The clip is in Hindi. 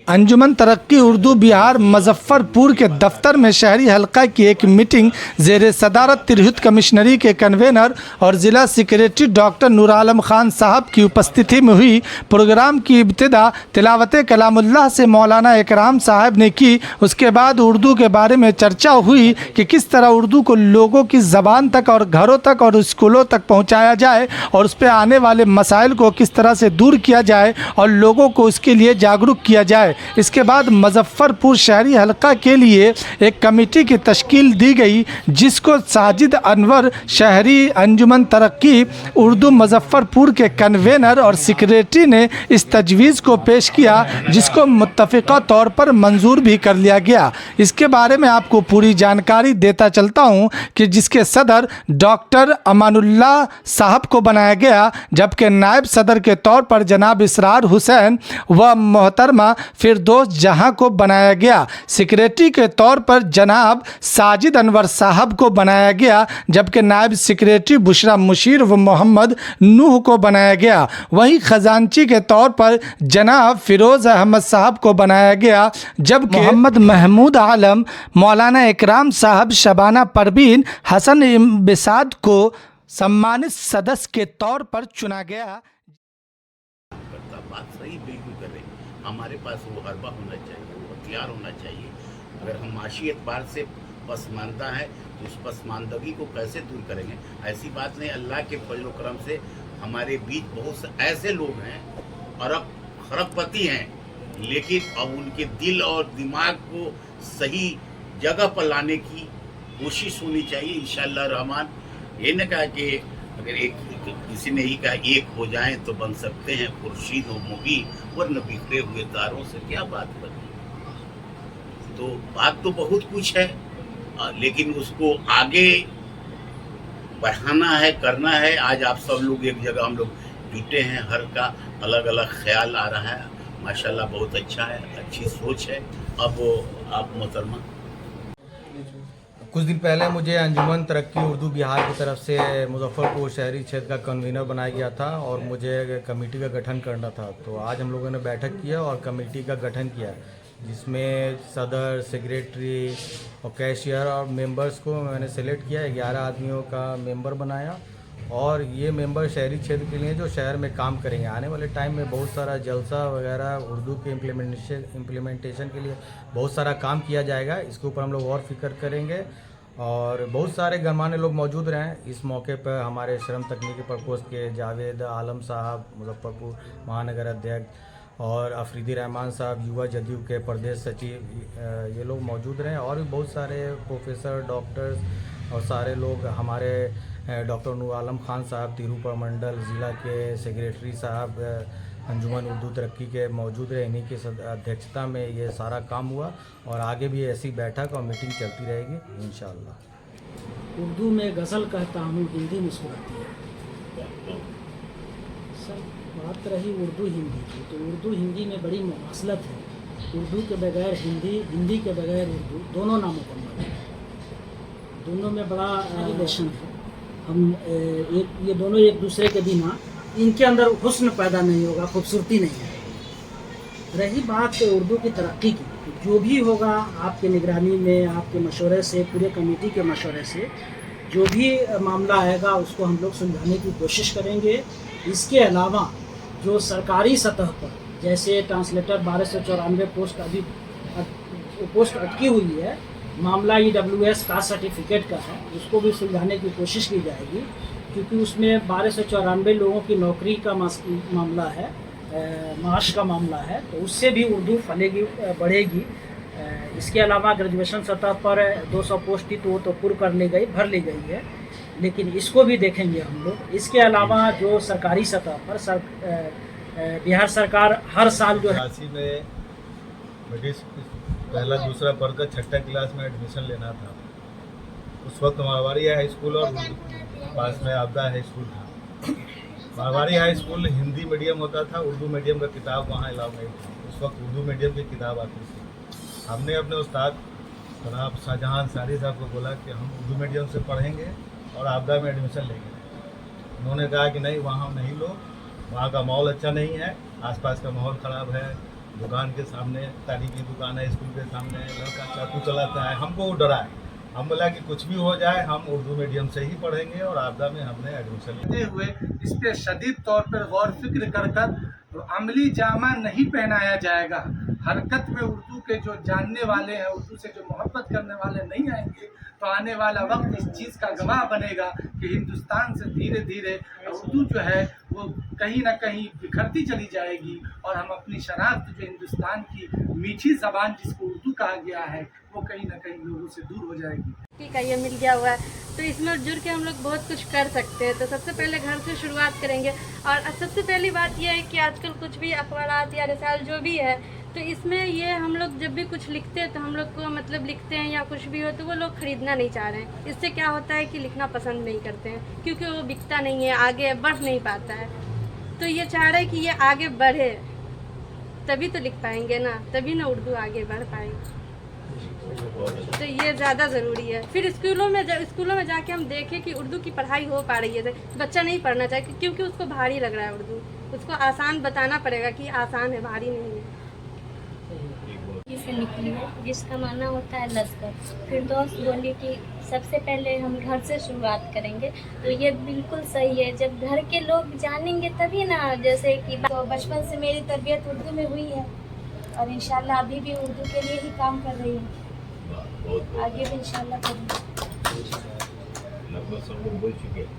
अंजुमन तरक्की उर्दू बिहार मुजफ्फरपुर के दफ्तर में शहरी हल्का की एक मीटिंग ज़ेर सदारत तिरहुत कमिश्नरी के कन्वेनर और ज़िला सेक्रेटरी डॉक्टर नूर आलम खान साहब की उपस्थिति में हुई। प्रोग्राम की इब्तिदा तिलावत कलामुल्लाह से मौलाना इकराम साहब ने की। उसके बाद उर्दू के बारे में चर्चा हुई कि किस तरह उर्दू को लोगों की ज़बान तक और घरों तक और स्कूलों तक पहुँचाया जाए और उस पर आने वाले मसाइल को किस तरह से दूर किया जाए और लोगों को इसके लिए जागरूक किया जाए। इसके बाद मुजफ्फरपुर शहरी हल्का के लिए एक कमेटी की तश्कील दी गई, जिसको साजिद अनवर शहरी अंजुमन तरक्की उर्दू मुजफ्फरपुर के कन्वेनर और सेक्रेटरी ने इस तजवीज़ को पेश किया, जिसको मुत्तफ़िक़ा तौर पर मंजूर भी कर लिया गया। इसके बारे में आपको पूरी जानकारी देता चलता हूँ कि जिसके सदर डॉक्टर अमानुल्लाह साहब को बनाया गया, जबकि नायब सदर के तौर पर जनाब इसरार हुसैन व मोहतरमा फिरदौस जहां को बनाया गया। सेक्रेटरी के तौर पर जनाब साजिद अनवर साहब को बनाया गया, जबकि नायब सेक्रेटरी बुशरा मुशीर व मोहम्मद नूह को बनाया गया। वहीं खजांची के तौर पर जनाब फिरोज़ अहमद साहब को बनाया गया, जबकि मोहम्मद महमूद आलम, मौलाना इकराम साहब, शबाना परवीन, हसन इम्बिसाद को सम्मानित सदस्य के तौर पर चुना गया। बात सही बिल्कुल कर रहे हैं। हमारे पास वो हरबा होना चाहिए, वो हथियार होना चाहिए। अगर हम माशी एतबार से पसमानदा है तो उस पसमानदगी को कैसे दूर करेंगे? ऐसी बात नहीं। अल्लाह के फजल करम से हमारे बीच बहुत से ऐसे लोग हैं, अरब खरबपति हैं, लेकिन अब उनके दिल और दिमाग को सही जगह पर लाने की कोशिश होनी चाहिए। इंशाअल्लाह रहमान। ये न कहा कि अगर किसी ने ही कहा एक हो जाएं तो बन सकते हैं खुर्शीद व मुबी, वरन बिखरे हुए तारों से क्या बात बनी। तो बात तो बहुत कुछ है, लेकिन उसको आगे बढ़ाना है, करना है। आज आप सब लोग एक जगह हम लोग जुटे हैं, हर का अलग अलग ख्याल आ रहा है। माशाल्लाह बहुत अच्छा है, अच्छी सोच है। अब आप मोहतरमा, कुछ दिन पहले मुझे अंजुमन तरक्की उर्दू बिहार की तरफ से मुजफ्फरपुर शहरी क्षेत्र का कन्वीनर बनाया गया था और मुझे कमेटी का गठन करना था। तो आज हम लोगों ने बैठक किया और कमेटी का गठन किया, जिसमें सदर, सेक्रेटरी और कैशियर और मेंबर्स को मैंने सेलेक्ट किया। 11 आदमियों का मेंबर बनाया और ये मेंबर शहरी क्षेत्र के लिए जो शहर में काम करेंगे। आने वाले टाइम में बहुत सारा जलसा वगैरह उर्दू के इम्प्लीमेंटेशन के लिए बहुत सारा काम किया जाएगा। इसके ऊपर हम लोग और फिक्र करेंगे और बहुत सारे गणमान्य लोग मौजूद रहे इस मौके पर। हमारे श्रम तकनीकी प्रकोष्ठ के जावेद आलम साहब, मुजफ्फरपुर महानगर अध्यक्ष, और अफरीदी रहमान साहब, युवा जदयू के प्रदेश सचिव, ये लोग मौजूद रहे। और भी बहुत सारे प्रोफेसर, डॉक्टर्स और सारे लोग, हमारे डॉक्टर नूर आलम खान साहब तिरुपुर मंडल ज़िला के सेक्रेटरी साहब अंजुमन उर्दू तरक्की के मौजूद रहे। इन्हीं की अध्यक्षता में ये सारा काम हुआ और आगे भी ऐसी बैठक और मीटिंग चलती रहेगी इंशाअल्लाह। उर्दू में गज़ल कहता हूँ, हिंदी मुस्कुराती है। सर, बात रही उर्दू हिंदी की, तो उर्दू हिंदी में बड़ी मुमासलत है। उर्दू के बगैर हिंदी, हिंदी के बगैर उर्दू, दोनों नामुकम्मल है। दोनों में बड़ा रिलेशन है। हम ये दोनों एक दूसरे के बिना इनके अंदर हुस्न पैदा नहीं होगा, खूबसूरती नहीं है। रही बात उर्दू की तरक्की की, जो भी होगा आपके निगरानी में, आपके मशवरे से, पूरे कमेटी के मशवरे से जो भी मामला आएगा उसको हम लोग सुलझाने की कोशिश करेंगे। इसके अलावा जो सरकारी सतह पर, जैसे ट्रांसलेटर 1294 पोस्ट अभी पोस्ट अटकी हुई है, मामला EWS कास्ट सर्टिफिकेट का है, उसको भी सुलझाने की कोशिश की जाएगी, क्योंकि उसमें 1294 लोगों की नौकरी का मामला है, माश का मामला है, तो उससे भी उर्दू फलेगी, बढ़ेगी। इसके अलावा ग्रेजुएशन सतह पर 200 पोस्ट थी, तो वो तो पूर्ण भर ली गई है, लेकिन इसको भी देखेंगे हम लोग। इसके अलावा जो सरकारी सतह पर बिहार सरकार हर साल जो है में पहला दूसरा पढ़ कर 6ठी क्लास में एडमिशन लेना था। उस वक्त मारवाड़ी हाई स्कूल और पास में आपदा हाई स्कूल था। Marwari high school Hindi medium होता था, उर्दू मीडियम का किताब वहाँ अलाउ नहीं था। उस वक्त उर्दू मीडियम की किताब आती थी। हमने अपने उस्ताद जनाब शाहजहां अंसारी साहब को बोला कि हम उर्दू मीडियम से पढ़ेंगे और आपदा में एडमिशन लेंगे। उन्होंने कहा कि नहीं, वहाँ नहीं लो, वहाँ का माहौल अच्छा नहीं है, आसपास का माहौल ख़राब है, दुकान के सामने, तारी की दुकान है स्कूल के सामने, लड़का चाकू चलाता है, हमको वो डराए। हम बोला कि कुछ भी हो जाए हम उर्दू मीडियम से ही पढ़ेंगे और आपदा में हमने एडमिशन लिया। करते हुए इस पे शदीद तौर पर गौर फिक्र कर अमली जामा नहीं पहनाया जाएगा। हरकत में उर्दू के जो जानने वाले हैं, उर्दू से जो मोहब्बत करने वाले नहीं आएंगे तो आने वाला वक्त इस चीज़ का गवाह बनेगा कि हिंदुस्तान से धीरे धीरे उर्दू जो है वो कहीं ना कहीं बिखरती चली जाएगी और हम अपनी शनाख्त जो हिंदुस्तान की मीठी ज़बान जिसको उर्दू कहा गया है वो कहीं ना कहीं लोगों से दूर हो जाएगी। का ये मिल गया हुआ है तो इसमें जुड़ के हम लोग बहुत कुछ कर सकते हैं। तो सबसे पहले घर से शुरुआत करेंगे और सबसे पहली बात यह है कि आजकल कुछ भी अखबारात या रिसाल जो भी है तो इसमें ये हम लोग जब भी कुछ लिखते हैं तो हम लोग को मतलब लिखते हैं या कुछ भी हो तो वो लोग ख़रीदना नहीं चाह रहे हैं। इससे क्या होता है कि लिखना पसंद नहीं करते हैं क्योंकि वो बिकता नहीं है, आगे बढ़ नहीं पाता है। तो ये चाह रहे हैं कि ये आगे बढ़े तभी तो लिख पाएंगे ना, तभी ना उर्दू आगे बढ़ पाएगी। तो ये ज़्यादा ज़रूरी है। फिर स्कूलों में जाके हम देखें कि उर्दू की पढ़ाई हो पा रही है। बच्चा नहीं पढ़ना चाहिए क्योंकि उसको भारी लग रहा है उर्दू, उसको आसान बताना पड़ेगा कि आसान है, भारी नहीं है। से निकली है जिसका माना होता है लश्कर। फिर दोस्त बोली कि सबसे पहले हम घर से शुरुआत करेंगे तो ये बिल्कुल सही है। जब घर के लोग जानेंगे तभी ना, जैसे कि तो बचपन से मेरी तरबियत उर्दू में हुई है और इंशाल्लाह अभी भी उर्दू के लिए ही काम कर रही हूँ, आगे भी इंशाल्लाह करूँगी। लगभग सब लोग बोल चुके हैं।